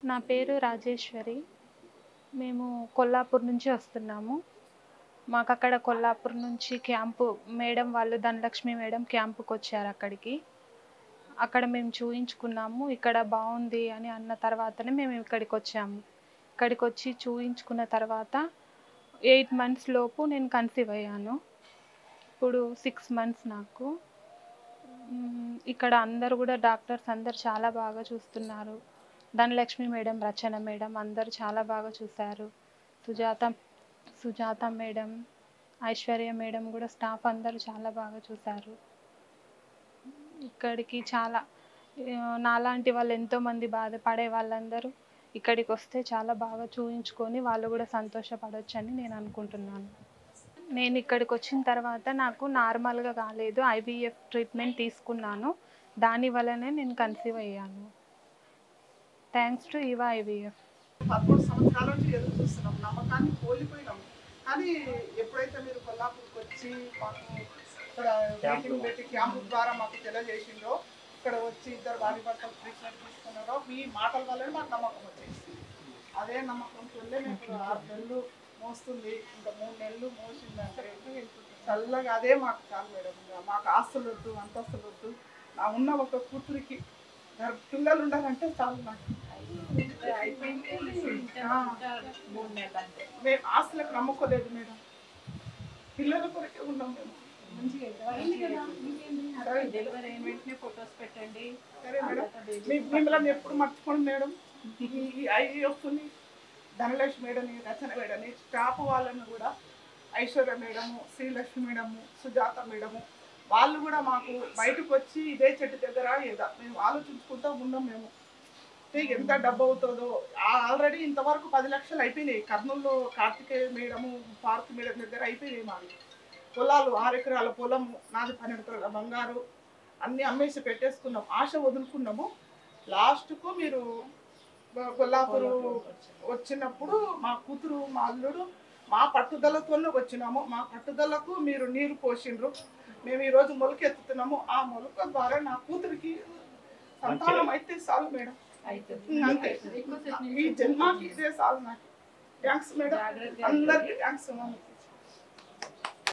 నా పేరు రాజేశ్వరి. మేము కొల్లాపూర్ నుంచి వస్తున్నాము. మాకక్కడ కొల్లాపూర్ నుంచి క్యాంపు మేడం వాళ్ళు ధనలక్ష్మి మేడం క్యాంపుకొచ్చారు అక్కడికి. అక్కడ మేము చూయించుకున్నాము. ఇక్కడ బాగుంది అని అన్న తర్వాతనే మేము ఇక్కడికొచ్చాము. ఇక్కడికొచ్చి చూయించుకున్న తర్వాత 8 మంత్స్ లోపు నేను కన్సీవ్ అయ్యాను. ఇప్పుడు 6 మంత్స్ నాకు. ఇక్కడ అందరూ కూడా డాక్టర్స్ అందరూ చాలా బాగా చూస్తున్నారు. ధనలక్ష్మి మేడం, రచన మేడం అందరూ చాలా బాగా చూశారు. సుజాత మేడం, ఐశ్వర్య మేడం కూడా స్టాఫ్ అందరూ చాలా బాగా చూశారు. ఇక్కడికి చాలా నాలాంటి వాళ్ళు ఎంతోమంది బాధపడే వాళ్ళందరూ ఇక్కడికి వస్తే చాలా బాగా చూయించుకొని వాళ్ళు కూడా సంతోషపడొచ్చని నేను అనుకుంటున్నాను. నేను ఇక్కడికి వచ్చిన తర్వాత నాకు నార్మల్గా కాలేదు, ఐవీఎఫ్ ట్రీట్మెంట్ తీసుకున్నాను. దానివల్లనే నేను కన్సీవ్ అయ్యాను. Thanks to Eva IVF. 13 సంవత్సరాల నుంచి ఎదురు చూస్తున్నాం, నమ్మకాన్ని కోల్పోయినాం. కానీ ఎప్పుడైతే మీరు కొల్లాపూర్కి వచ్చి మాకు ఇక్కడ మీటింగ్ పెట్టి క్యాంపు ద్వారా మాకు తెలియజేసిందో, ఇక్కడ వచ్చి ఇద్దరు భార్య భర్తలు ట్రీట్మెంట్ తీసుకున్నారో మీ మాటల వల్లనే మాకు నమ్మకం వచ్చేసి అదే నమ్మకంతో మేము 6 నెలలు మోస్తుంది, ఇంకా 3 నెలలు మోసిందంటే చల్లగా అదే మాకు చాలు మేడం. మాకు ఆస్తులు వద్దు, అంతస్తులు వద్దు. నా ఉన్న ఒక కూతురికి పిల్లలు ఉండాలంటే చాలు నాకు. మేము ఆస్తులకు నమ్ముకోలేదు మేడం, పిల్లల కొరకే ఉన్నాం మేము. సరే మేడం, మిమ్మల్ని ఎప్పుడు మర్చిపోండి మేడం. ఈ ఐవీఎఫ్ని ధనలక్ష్మి మేడని, రచన మేడని, స్టాఫ్ వాళ్ళని కూడా Aishwarya madam, Srilakshmi madam, Sujatha madam వాళ్ళు కూడా మాకు బయటకు వచ్చి ఇదే చెట్టు దగ్గర ఏదో మేము ఆలోచించుకుంటూ ఉన్నాం. మేము ఎంత డబ్బు అవుతుందో ఆల్రెడీ ఇంతవరకు 10 లక్షలు అయిపోయినాయి. కర్నూలులో కార్తికేయ మేడము, పార్క్ మేడం దగ్గర అయిపోయినాయి. మాది పొలాలు 6 ఎకరాల పొలము, నాది 12 ఎకరాల బంగారు అన్నీ అమ్మేసి పెట్టేసుకున్నాం, ఆశ వదులుకున్నాము. లాస్ట్కు మీరు కొల్లాపూరు వచ్చినప్పుడు మా కూతురు, మా అల్లుడు మా పట్టుదలతోనే వచ్చినాము. మా పట్టుదలకు మీరు నీరు పోసిండ్రు. మేము ఈరోజు మొలకెత్తుతున్నాము. ఆ మొలక ద్వారా నా కూతురికి సంతానం అయితే చాలు మేడం, అంతే. ఈ జన్మకి ఇదే చాలు నాకు. థ్యాంక్స్ మేడం, అందరికీ థ్యాంక్స్.